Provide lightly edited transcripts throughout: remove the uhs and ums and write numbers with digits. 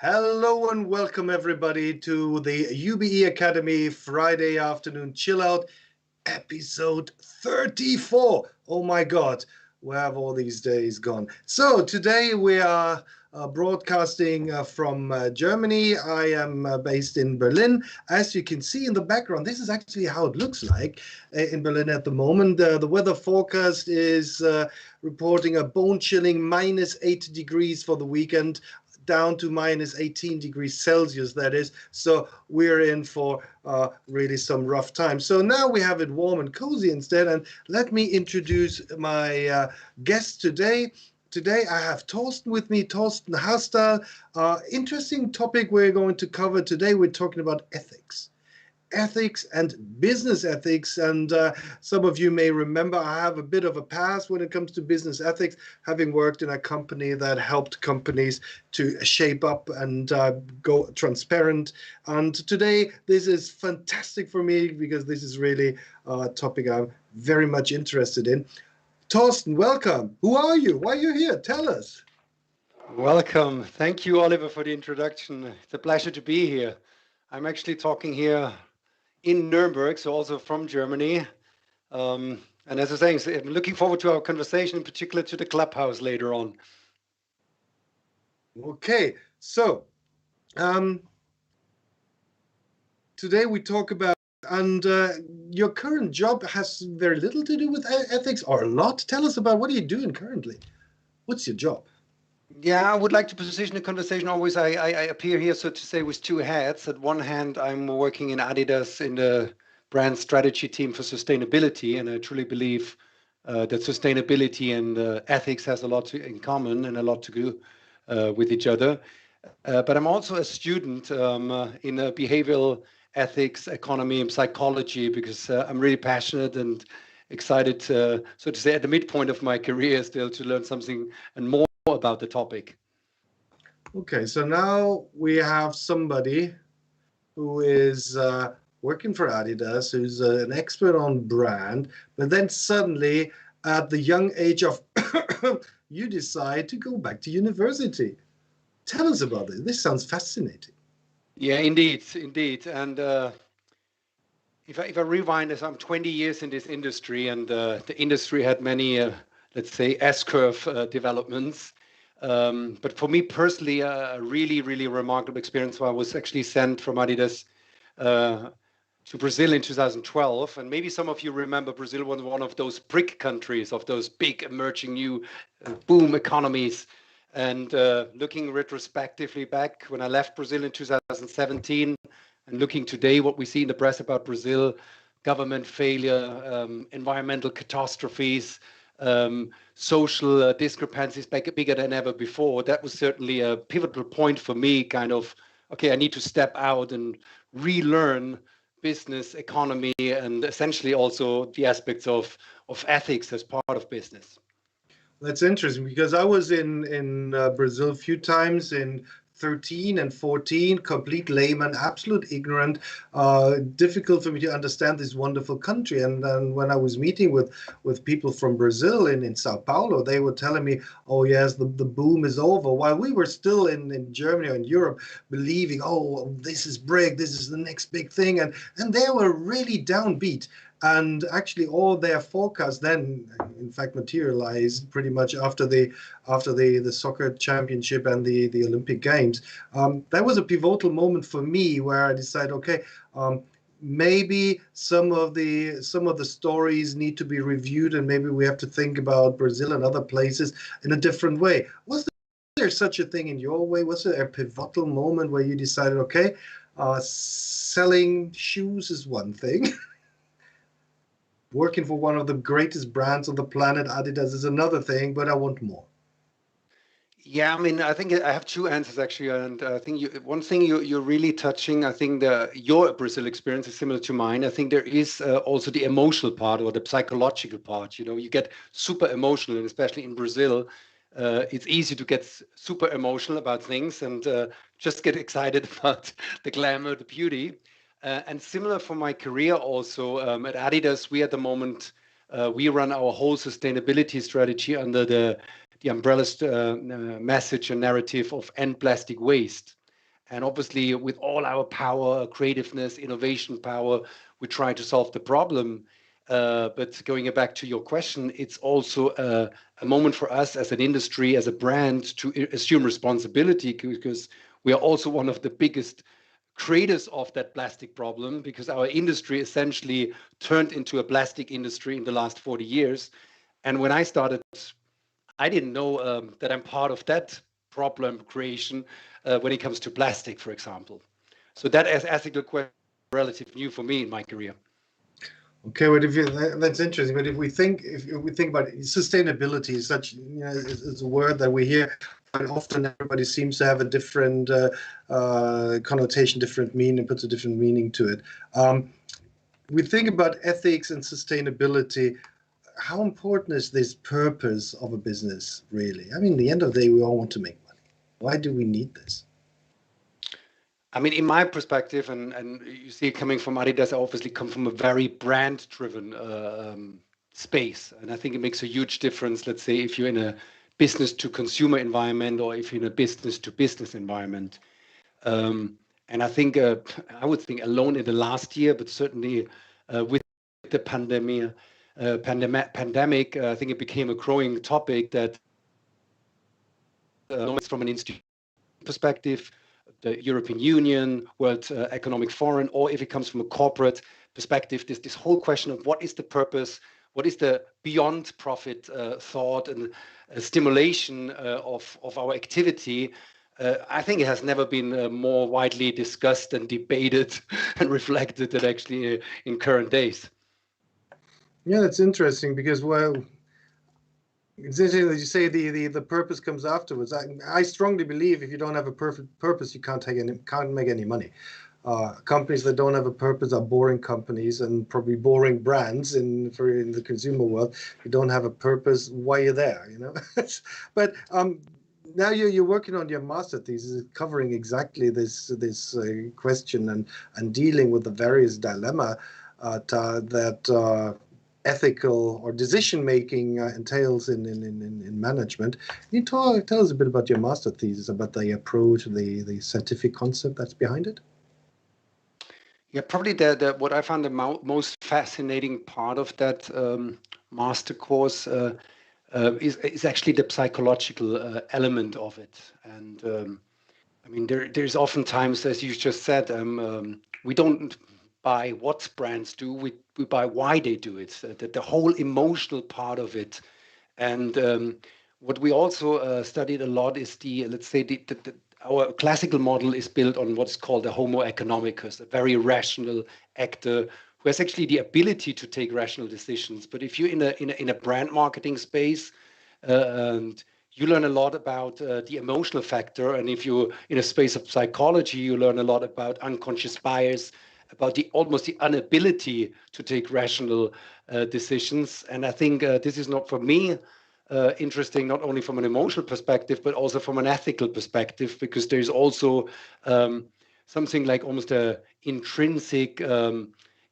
Hello and welcome everybody to the UBE Academy Friday afternoon chill out, episode 34. Oh my God, where have all these days gone? So today we are broadcasting from Germany. I am based in Berlin. As you can see in the background, this is actually how it looks like in Berlin at the moment. The weather forecast is reporting a bone-chilling -8 degrees for the weekend, down to -18 degrees Celsius, that is. So we're in for really some rough times. So now we have it warm and cozy instead. And let me introduce my guest today. Today I have Thorsten with me, Thorsten Hastal. Interesting topic we're going to cover today. We're talking about ethics and business ethics. And some of you may remember I have a bit of a past when it comes to business ethics, having worked in a company that helped companies to shape up and go transparent. And today this is fantastic for me because this is really a topic I'm very much interested in. Thorsten, welcome. Who are you? Why are you here? Tell us. Welcome. Thank you, Oliver, for the introduction. It's a pleasure to be here. I'm actually talking here in Nuremberg, so also from Germany. And as I was saying, I'm looking forward to our conversation, in particular to the clubhouse later on. Okay, so today we talk about, and your current job has very little to do with ethics, or a lot. Tell us about what are you doing currently? What's your job? Yeah, I would like to position the conversation always. I appear here, so to say, with two hats. At one hand, I'm working in Adidas in the brand strategy team for sustainability, and I truly believe that sustainability and ethics has a lot in common and a lot to do with each other. But I'm also a student in behavioral ethics, economy, and psychology because I'm really passionate and excited, so to say, at the midpoint of my career still to learn something and more about the topic. Okay, so now we have somebody who is working for Adidas, who's an expert on brand, but then suddenly at the young age of you decide to go back to university. Tell us about this. This sounds fascinating. Yeah, indeed. And if I rewind this, I'm 20 years in this industry, and the industry had many, let's say, S-curve developments. But for me personally, a really, really remarkable experience where I was actually sent from Adidas to Brazil in 2012. And maybe some of you remember Brazil was one of those BRIC countries, of those big emerging new boom economies. And looking retrospectively back when I left Brazil in 2017 and looking today what we see in the press about Brazil, government failure, environmental catastrophes, social discrepancies bigger than ever before, that was certainly a pivotal point for me, kind of, okay, I need to step out and relearn business, economy, and essentially also the aspects of ethics as part of business. That's interesting because I was in Brazil a few times in 13 and 14, complete layman, absolute ignorant, difficult for me to understand this wonderful country. And then when I was meeting with people from Brazil in Sao Paulo, they were telling me, oh yes, the boom is over. While we were still in Germany or in Europe believing, oh, this is BRIC, this is the next big thing. And they were really downbeat. And actually all their forecasts then, in fact, materialized pretty much after the soccer championship and the Olympic Games. That was a pivotal moment for me where I decided, okay, maybe some of the stories need to be reviewed, and maybe we have to think about Brazil and other places in a different way. Was there such a thing in your way? Was there a pivotal moment where you decided, okay, selling shoes is one thing, working for one of the greatest brands on the planet, Adidas, is another thing, but I want more? Yeah, I mean, I think I have two answers actually, and I think one thing you're really touching. I think your Brazil experience is similar to mine. I think there is also the emotional part or the psychological part. You know, you get super emotional, and especially in Brazil, it's easy to get super emotional about things and just get excited about the glamour, the beauty. And similar for my career also at Adidas, we at the moment we run our whole sustainability strategy under the umbrella message and narrative of end plastic waste. And obviously, with all our power, creativeness, innovation power, we try to solve the problem. But going back to your question, it's also a moment for us as an industry, as a brand, to assume responsibility, because we are also one of the biggest creators of that plastic problem, because our industry essentially turned into a plastic industry in the last 40 years. And when I started, I didn't know that I'm part of that problem creation when it comes to plastic, for example. So that as ethical question is relatively new for me in my career. Okay, but if you, that's interesting. But if we think about it, sustainability, is such, you know, is a word that we hear quite often. Everybody seems to have a different connotation, different meaning, puts a different meaning to it. We think about ethics and sustainability. How important is this purpose of a business, really? I mean, at the end of the day, we all want to make money. Why do we need this? I mean, in my perspective, and you see, coming from Adidas, I obviously come from a very brand-driven space, and I think it makes a huge difference. Let's say if you're in a business-to-consumer environment, or if you're in a business-to-business environment. And I think I would think alone in the last year, but certainly with the pandemic, I think it became a growing topic that from an institution perspective, the European Union, World Economic Forum, or if it comes from a corporate perspective, this whole question of what is the purpose, what is the beyond profit thought and stimulation of our activity. I think it has never been more widely discussed and debated and reflected than actually in current days. Yeah, that's interesting because, well, it's interesting that you say the purpose comes afterwards. I strongly believe if you don't have a perfect purpose, you can't make any money. Companies that don't have a purpose are boring companies and probably boring brands in the consumer world. If you don't have a purpose, why are you there? You know. But now you're working on your master thesis, covering exactly this question and dealing with the various dilemma that ethical or decision making entails in management. Can you tell us a bit about your master thesis, about the approach, the scientific concept that's behind it? Yeah, probably what I found the most fascinating part of that master course is actually the psychological element of it. And I mean, there's oftentimes, as you just said, we don't buy what brands do, we buy why they do it, the whole emotional part of it. And what we also studied a lot is let's say, our classical model is built on what's called the Homo economicus, a very rational actor who has actually the ability to take rational decisions. But if you're in a brand marketing space, and you learn a lot about the emotional factor, and if you're in a space of psychology, you learn a lot about unconscious bias, about almost the inability to take rational decisions. And I think this is not, for me, interesting, not only from an emotional perspective, but also from an ethical perspective, because there's also something like almost a intrinsic,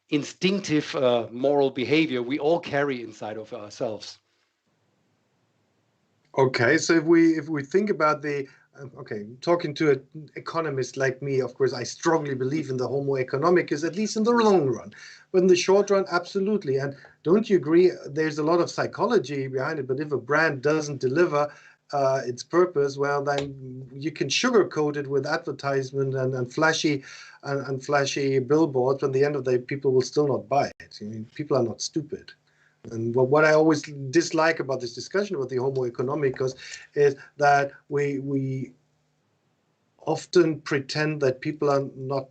instinctive moral behavior we all carry inside of ourselves. Okay, so if we think about okay, talking to an economist like me, of course, I strongly believe in the Homo economicus, at least in the long run. But in the short run, absolutely. And don't you agree? There's a lot of psychology behind it. But if a brand doesn't deliver its purpose, well, then you can sugarcoat it with advertisement and flashy billboards. But at the end of the day, people will still not buy it. I mean, people are not stupid. And what I always dislike about this discussion about the Homo economicus is that we often pretend that people are not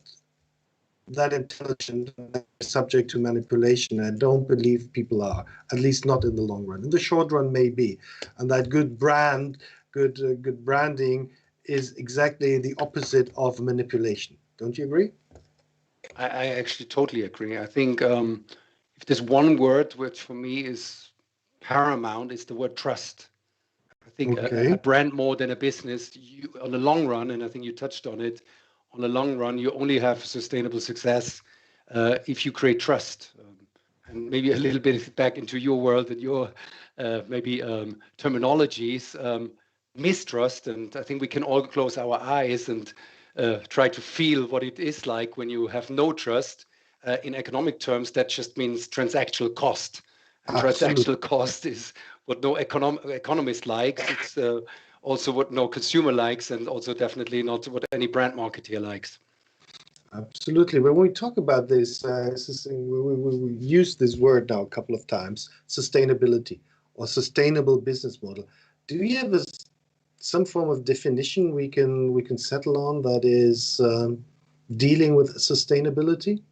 that intelligent and subject to manipulation. I don't believe people are, at least not in the long run. In the short run, maybe. And that good branding is exactly the opposite of manipulation. Don't you agree? I actually totally agree. I think if there's one word which for me is paramount, it's the word trust. I think a brand more than a business, on the long run, and I think you touched on it, on the long run, you only have sustainable success if you create trust. And maybe a little bit back into your world and your maybe terminologies, mistrust. And I think we can all close our eyes and try to feel what it is like when you have no trust. In economic terms, that just means transactional cost. And transactional cost is what no economist likes. It's also what no consumer likes, and also definitely not what any brand marketer likes. Absolutely. When we talk about this, we use this word now a couple of times, sustainability or sustainable business model. Do you have some form of definition we can settle on that is dealing with sustainability?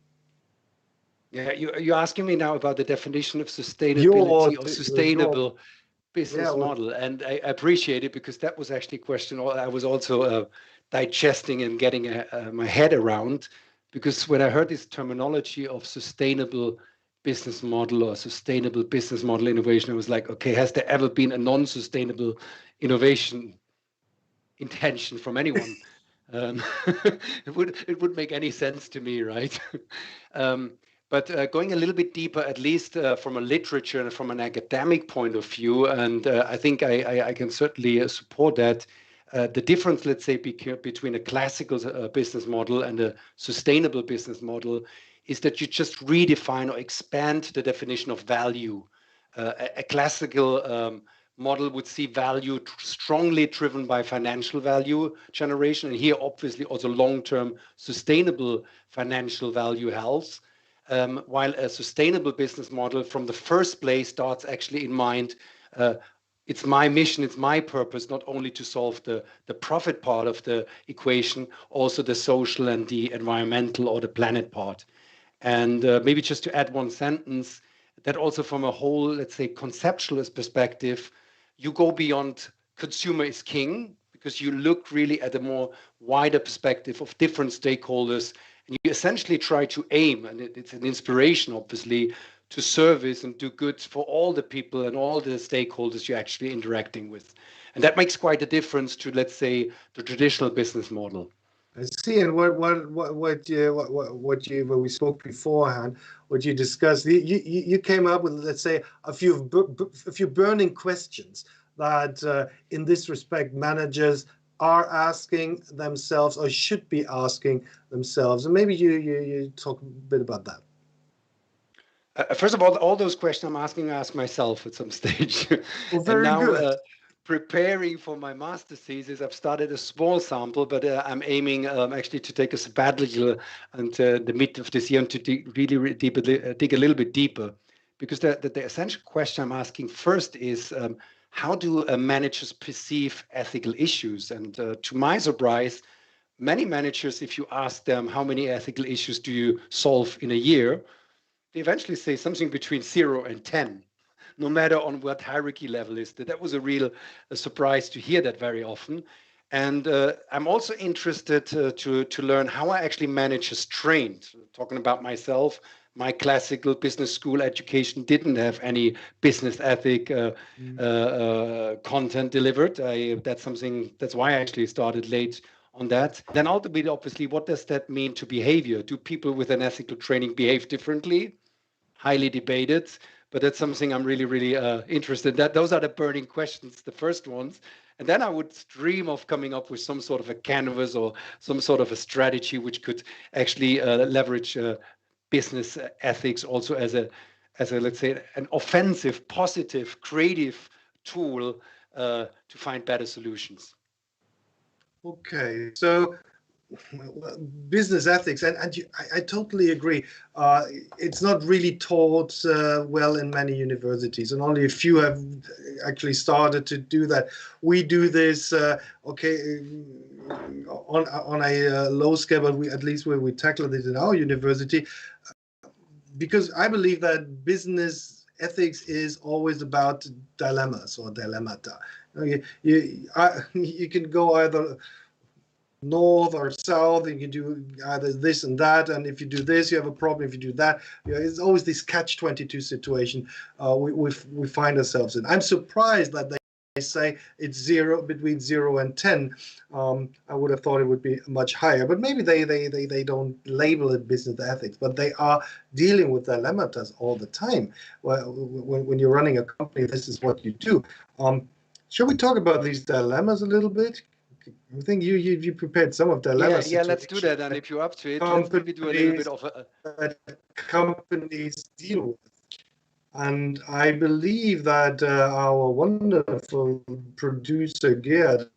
Yeah, you're asking me now about the definition of sustainability or sustainable business model, and I appreciate it, because that was actually a question I was also digesting and getting my head around, because when I heard this terminology of sustainable business model or sustainable business model innovation, I was like, okay, has there ever been a non-sustainable innovation intention from anyone? It would make any sense to me, right? But going a little bit deeper, at least from a literature and from an academic point of view, and I think I can certainly support that. The difference, let's say, between a classical business model and a sustainable business model is that you just redefine or expand the definition of value. A classical model would see value strongly driven by financial value generation, and here obviously also long-term sustainable financial value helps. While a sustainable business model from the first place starts actually in mind, it's my mission, it's my purpose, not only to solve the profit part of the equation, also the social and the environmental or the planet part. And maybe just to add one sentence, that also from a whole, let's say, conceptualist perspective, you go beyond consumer is king, because you look really at a more wider perspective of different stakeholders, and you essentially try to aim, and it's an inspiration, obviously, to service and do good for all the people and all the stakeholders you're actually interacting with. And that makes quite a difference to, let's say, the traditional business model. I see. And when we spoke beforehand, what you discussed, you came up with, let's say, a few burning questions that, in this respect, managers are asking themselves or should be asking themselves. And maybe you talk a bit about that. First of all those questions I'm asking, I ask myself at some stage. Well, very and now, good. Preparing for my master's thesis, I've started a small sample, but I'm aiming actually to take a sabbatical until the mid of this year and to dig a little bit deeper. Because the essential question I'm asking first is, how do managers perceive ethical issues? And to my surprise, many managers, if you ask them how many ethical issues do you solve in a year, they eventually say something between 0 and 10, no matter on what hierarchy level is. That was a real surprise to hear that very often. And I'm also interested to learn how are actually managers trained. Talking about myself, my classical business school education didn't have any business ethic content delivered. That's why I actually started late on that. Then ultimately, obviously, what does that mean to behavior? Do people with an ethical training behave differently? Highly debated, but that's something I'm really interested in. Those are the burning questions, the first ones. And then I would dream of coming up with some sort of a canvas or some sort of a strategy which could actually leverage business ethics also as a let's say an offensive, positive, creative tool to find better solutions. Okay, so business ethics, and I totally agree. It's not really taught well in many universities, and only a few have actually started to do that. We do this, okay, on a low scale, but at least we tackle it in our university, because I believe that business ethics is always about dilemmas or dilemmata. You can go either north or south, and you can do either this and that, and if you do this, you have a problem. If you do that, it's always this catch-22 situation we find ourselves in. I'm surprised that they say it's between 0 and 10. I would have thought it would be much higher, but maybe they don't label it business ethics, but they are dealing with dilemmas all the time. When you're running a company, this is what you do. Shall we talk about these dilemmas a little bit? I think you prepared some of the dilemma Yeah, let's do that. And if you're up to it, let's maybe do a little bit of a that companies deal with. And I believe that our wonderful producer Gerd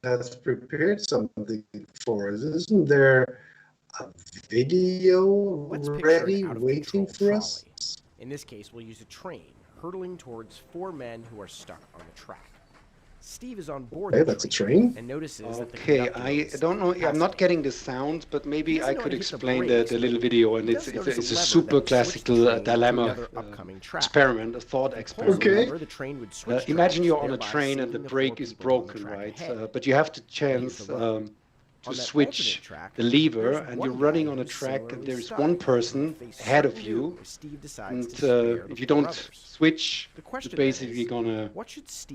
has prepared something for us. Isn't there a video ready waiting for us? In this case, we'll use a train hurtling towards 4 men who are stuck on the track. Steve is on board the that's train and notices that the conductor I don't know. I'm not getting the sound, but maybe I could explain the little video. And it's a super classical dilemma experiment, a thought experiment. Okay. Imagine you're on a train and the brake is broken, right? But you have the chance to switch the lever, and you're running on a track, and there's one person ahead of you, and if you don't switch, you're basically gonna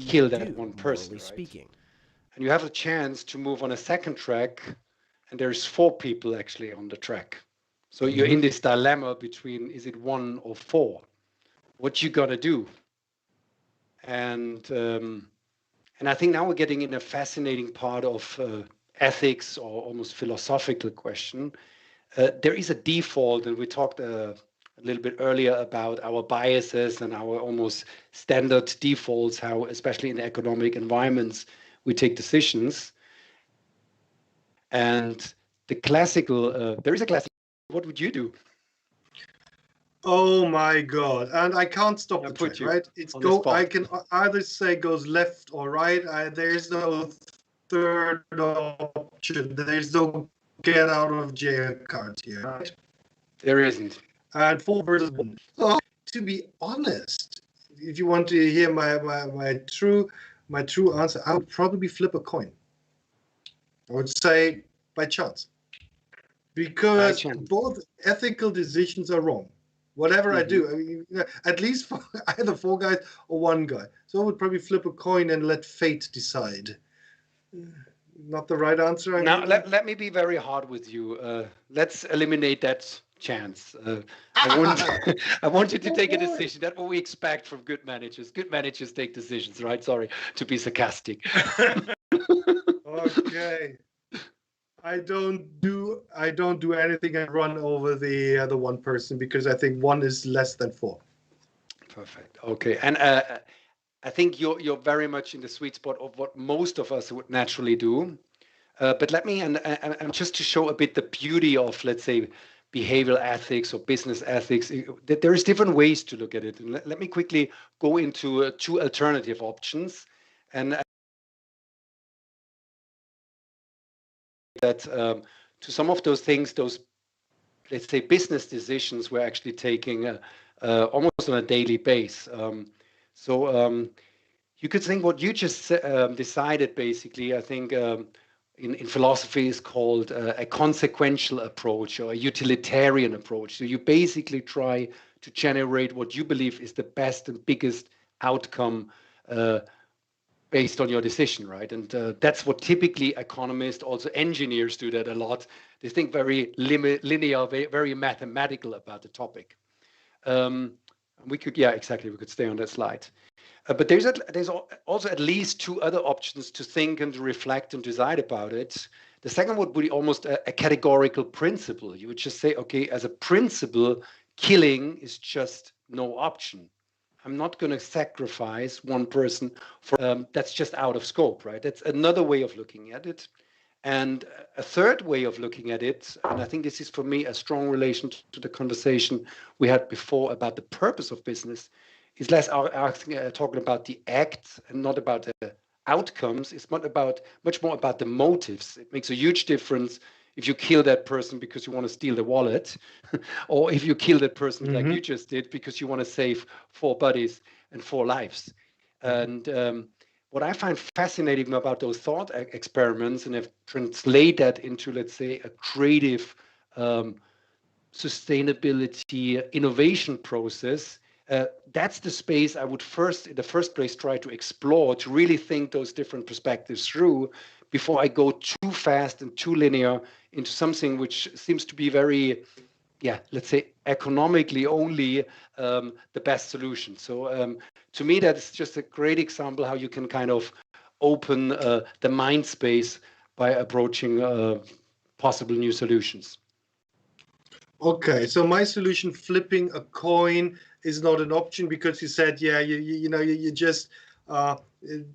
kill that one person, right? And you have a chance to move on a second track, and there's 4 people actually on the track. So you're in this dilemma between, is it 1 or 4? What you gonna do? And I think now we're getting in a fascinating part of ethics, or almost philosophical question. There is a default, and we talked a little bit earlier about our biases and our almost standard defaults, how especially in economic environments we take decisions. And the classical, there is a classical, what would you do? Oh my God. And I can't stop the train, right? It's I can either say goes left or right. There's no third option. There's no get out of jail card here, right? There isn't. And 4 versus 1. So, to be honest, if you want to hear my true answer, I would probably flip a coin. I would say by chance, because both ethical decisions are wrong. Whatever I do, I mean, at least for either 4 guys or 1 guy. So I would probably flip a coin and let fate decide. Not the right answer. Now, let me be very hard with you. Let's eliminate that chance. I want you to take a decision. That's what we expect from good managers. Good managers take decisions, right? Sorry to be sarcastic. Okay. I don't do anything and run over the other 1 person, because I think 1 is less than 4. Perfect. Okay. And I think you're very much in the sweet spot of what most of us would naturally do. But let me, and just to show a bit the beauty of, let's say, behavioral ethics or business ethics, there is different ways to look at it. And let me quickly go into 2 alternative options. And that to some of those things, those, let's say, business decisions we're actually taking almost on a daily basis. So you could think what you just decided, basically, I think in philosophy is called a consequential approach or a utilitarian approach. So you basically try to generate what you believe is the best and biggest outcome based on your decision, right? And that's what typically economists, also engineers, do that a lot. They think very linear, very mathematical about the topic. We could, yeah, exactly. We could stay on that slide. But there's also at least 2 other options to think and to reflect and decide about it. The second would be almost a categorical principle. You would just say, okay, as a principle, killing is just no option. I'm not going to sacrifice 1 person for that's just out of scope, right? That's another way of looking at it. And a third way of looking at it, and I think this is for me a strong relation to the conversation we had before about the purpose of business, is less talking about the act and not about the outcomes. It's much more about the motives. It makes a huge difference if you kill that person because you want to steal the wallet, or if you kill that person like you just did because you want to save 4 bodies and 4 lives. And what I find fascinating about those thought experiments, and I've translated that into, let's say, a creative sustainability innovation process, that's the space I would in the first place, try to explore, to really think those different perspectives through before I go too fast and too linear into something which seems to be very, yeah, let's say, economically only the best solution. So to me, that's just a great example how you can kind of open the mind space by approaching possible new solutions. Okay, so my solution, flipping a coin, is not an option because you said, yeah, you just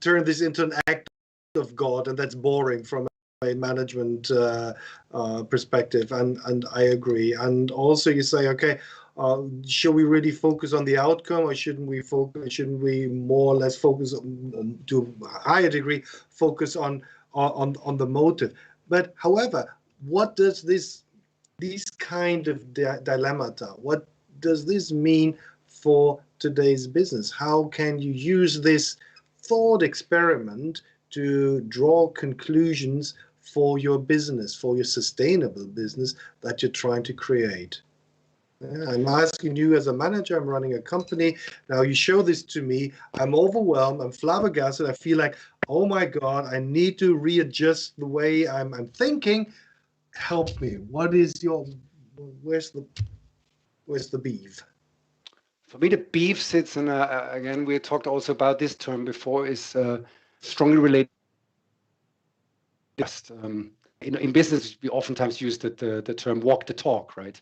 turn this into an act of God, and that's boring from a management perspective, and I agree. And also you say, okay, should we really focus on the outcome, or shouldn't we more or less focus on, to a higher degree, focus on the motive? But however, what does these kind of dilemmata, what does this mean for today's business? How can you use this thought experiment to draw conclusions for your business, for your sustainable business that you're trying to create? I'm asking you as a manager, I'm running a company. Now you show this to me, I'm overwhelmed, I'm flabbergasted, I feel like, oh my God, I need to readjust the way I'm thinking. Help me. What is where's the beef? For me, the beef sits in, again, we talked also about this term before, is strongly related. In business, we oftentimes use the term walk the talk, right?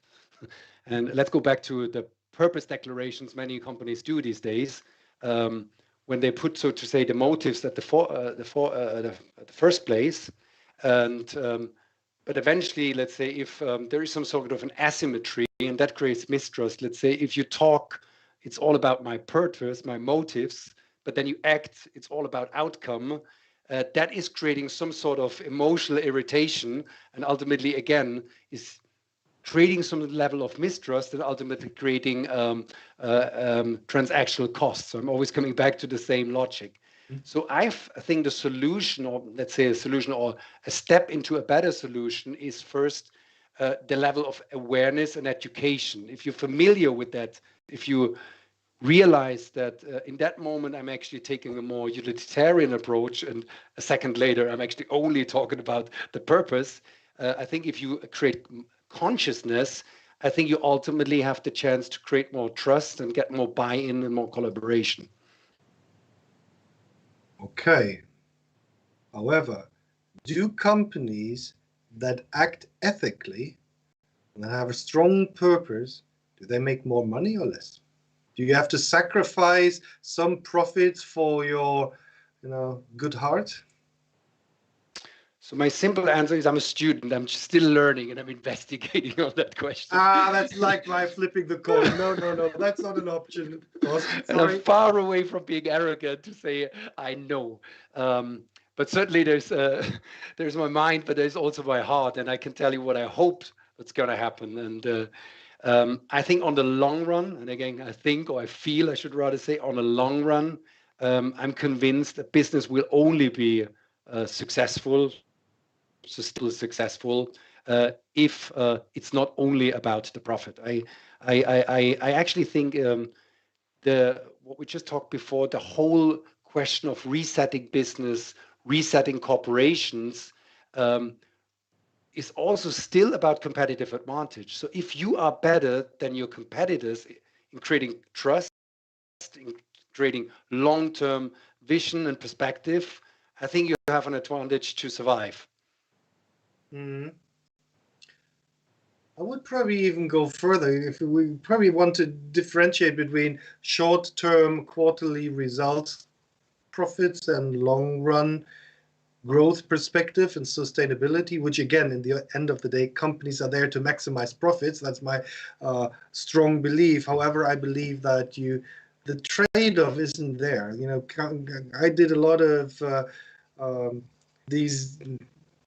And let's go back to the purpose declarations many companies do these days, when they put, so to say, the motives at the first place. And but eventually, let's say, if there is some sort of an asymmetry, and that creates mistrust. Let's say if you talk, it's all about my purpose, my motives, but then you act, it's all about outcome. That is creating some sort of emotional irritation, and ultimately, again, is creating some level of mistrust, and ultimately creating transactional costs. So I'm always coming back to the same logic. So I think the solution, or let's say a solution or a step into a better solution, is first the level of awareness and education. If you're familiar with that, if you realize that in that moment I'm actually taking a more utilitarian approach, and a second later I'm actually only talking about the purpose, I think if you create consciousness, I think you ultimately have the chance to create more trust and get more buy-in and more collaboration. Okay. However, do companies that act ethically and have a strong purpose, do they make more money or less? Do you have to sacrifice some profits for your, good heart? So my simple answer is I'm a student. I'm still learning, and I'm investigating on that question. That's like my flipping the coin. No, that's not an option. And I'm far away from being arrogant to say I know. But certainly there's my mind, but there's also my heart, and I can tell you what I hope that's going to happen. And I think on the long run, and again, I feel I should rather say on the long run, I'm convinced that business will only be successful, still successful, if it's not only about the profit. I actually think what we just talked before, the whole question of resetting business, resetting corporations, is also still about competitive advantage. So if you are better than your competitors in creating trust, in creating long-term vision and perspective, I think you have an advantage to survive. I would probably even go further. If we probably want to differentiate between short-term quarterly results, profits, and long-run growth perspective and sustainability, which again, in the end of the day, companies are there to maximize profits. That's my strong belief. However, I believe that the trade-off isn't there. I did a lot of these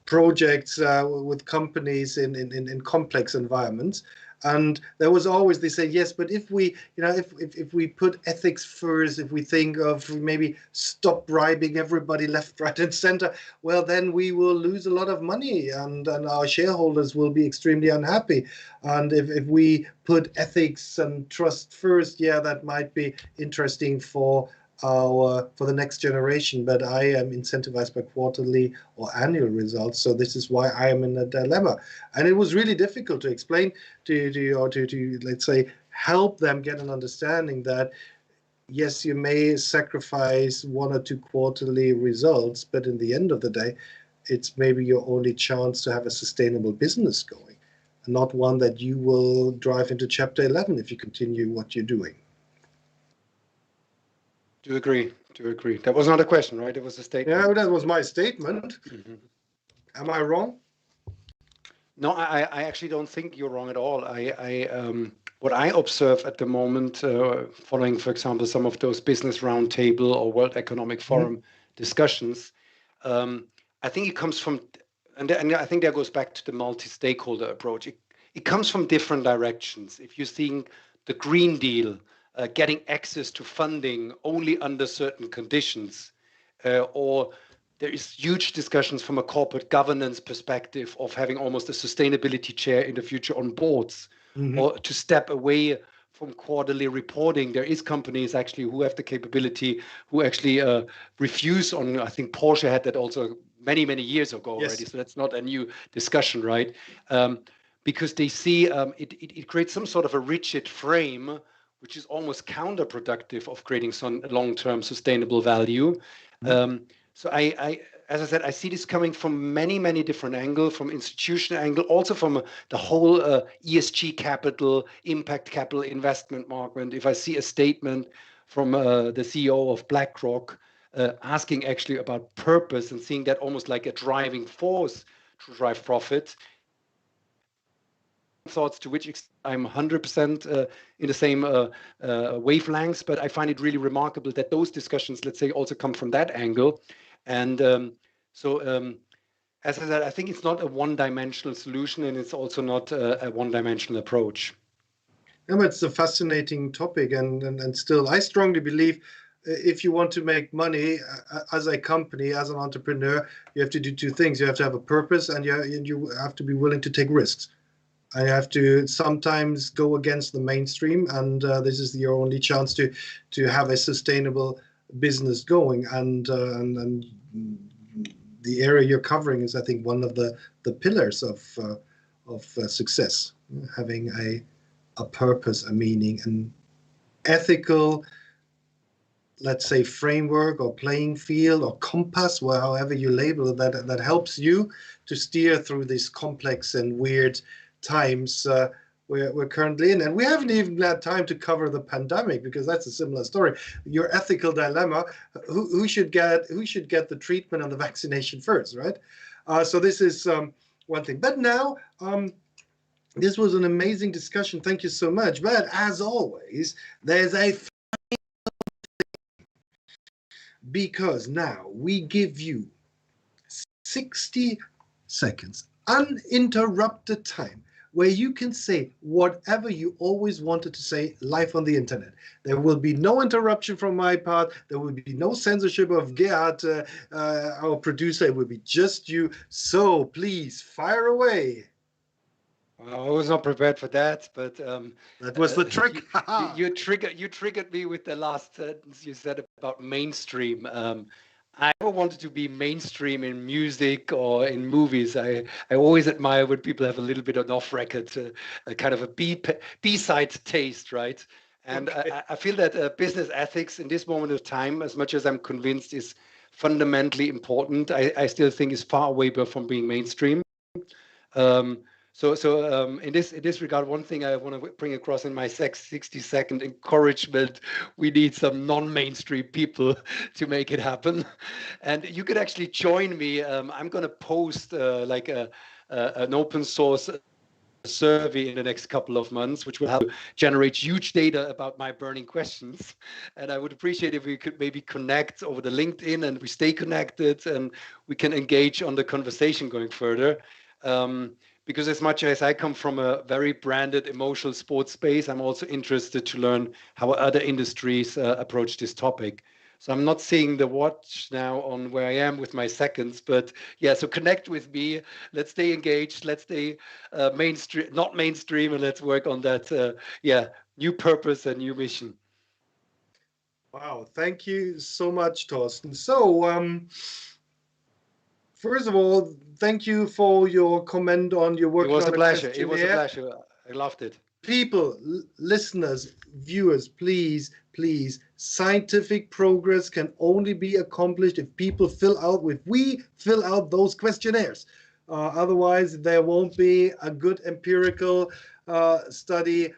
projects with companies in complex environments, and there was always, they say, yes, but if we if we put ethics first, if we think of maybe stop bribing everybody left, right, and center, well, then we will lose a lot of money, and our shareholders will be extremely unhappy. And if we put ethics and trust first, yeah, that might be interesting for the next generation, but I am incentivized by quarterly or annual results, so this is why I am in a dilemma. And it was really difficult to explain to let's say, help them get an understanding that yes, you may sacrifice 1 or 2 quarterly results, but in the end of the day, it's maybe your only chance to have a sustainable business going, and not one that you will drive into Chapter 11 if you continue what you're doing. Do agree. Do agree. That was not a question, right? It was a statement. Yeah, that was my statement. Mm-hmm. Am I wrong? No, I actually don't think you're wrong at all. What I observe at the moment, following, for example, some of those business roundtable or World Economic Forum discussions, I think it comes from, and I think that goes back to the multi-stakeholder approach. It comes from different directions. If you're seeing the Green Deal, getting access to funding only under certain conditions, or there is huge discussions from a corporate governance perspective of having almost a sustainability chair in the future on boards, or to step away from quarterly reporting. There is companies actually who have the capability, who actually refuse on, I think Porsche had that also many, many years ago already. So that's not a new discussion, right? Because they see it creates some sort of a rigid frame, which is almost counterproductive of creating some long-term sustainable value. So as I said, I see this coming from many, many different angles, from institutional angle, also from the whole ESG capital, impact capital investment market. If I see a statement from the CEO of BlackRock asking actually about purpose and seeing that almost like a driving force to drive profit, thoughts to which I'm 100% in the same wavelengths, but I find it really remarkable that those discussions, let's say, also come from that angle. And as I said, I think it's not a one-dimensional solution, and it's also not a one-dimensional approach. Yeah, but it's a fascinating topic, and still, I strongly believe if you want to make money as a company, as an entrepreneur, you have to do two things. You have to have a purpose, and you have to be willing to take risks. I have to sometimes go against the mainstream, and this is your only chance to have a sustainable business going. And the area you're covering is, I think, one of the pillars of success. Having a purpose, a meaning, an ethical, let's say, framework or playing field or compass, well, however you label it, that helps you to steer through these complex and weird times we're currently in. And we haven't even had time to cover the pandemic, because that's a similar story. Your ethical dilemma: who should get the treatment and the vaccination first, right? So this is one thing. But now, this was an amazing discussion. Thank you so much. But as always, there's a because now we give you 60 seconds uninterrupted time where you can say whatever you always wanted to say live on the internet. There will be no interruption from my part. There will be no censorship of Gerhard, our producer. It will be just you. So please fire away. I was not prepared for that, but that was the trick. you triggered me with the last sentence you said about mainstream. I never wanted to be mainstream in music or in movies. I always admire when people have a little bit of off-record, kind of a B-side taste, right? And okay. I feel that business ethics in this moment of time, as much as I'm convinced is fundamentally important, I still think is far away from being mainstream. So in this regard, one thing I want to bring across in my 60-second encouragement: we need some non-mainstream people to make it happen. And you could actually join me. I'm going to post like an open source survey in the next couple of months, which will help generate huge data about my burning questions. And I would appreciate if we could maybe connect over the LinkedIn, and we stay connected, and we can engage on the conversation going further. Because as much as I come from a very branded emotional sports space, I'm also interested to learn how other industries approach this topic. So I'm not seeing the watch now on where I am with my seconds, but yeah, so connect with me. Let's stay engaged. Let's stay mainstream, not mainstream, and let's work on that, new purpose and new mission. Wow, thank you so much, Thorsten. So, first of all, thank you for your comment on your work. It was a pleasure. It was a pleasure. I loved it. people, listeners, viewers, please, scientific progress can only be accomplished if people we fill out those questionnaires. Otherwise, there won't be a good empirical study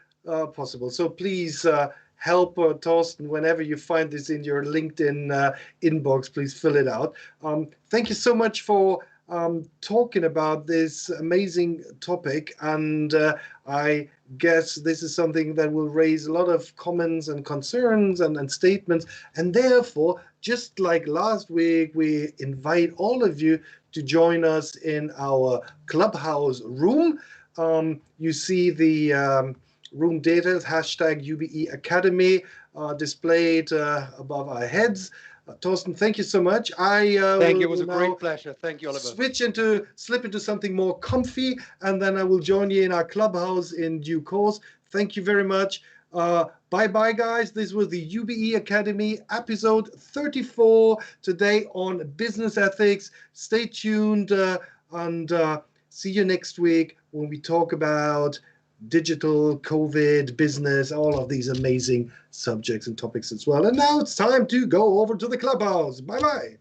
possible. So please help Thorsten whenever you find this in your LinkedIn inbox. Please fill it out. Thank you so much for talking about this amazing topic, and I guess this is something that will raise a lot of comments and concerns and statements, and therefore, just like last week, we invite all of you to join us in our Clubhouse room. You see the room details, hashtag UBE Academy, displayed above our heads. Thorsten, thank you so much. Thank you. It was a great pleasure. Thank you, Oliver. Slip into something more comfy, and then I will join you in our Clubhouse in due course. Thank you very much. Bye-bye, guys. This was the UBE Academy episode 34 today on business ethics. Stay tuned and see you next week when we talk about digital, COVID, business, all of these amazing subjects and topics as well. And now it's time to go over to the Clubhouse. Bye-bye.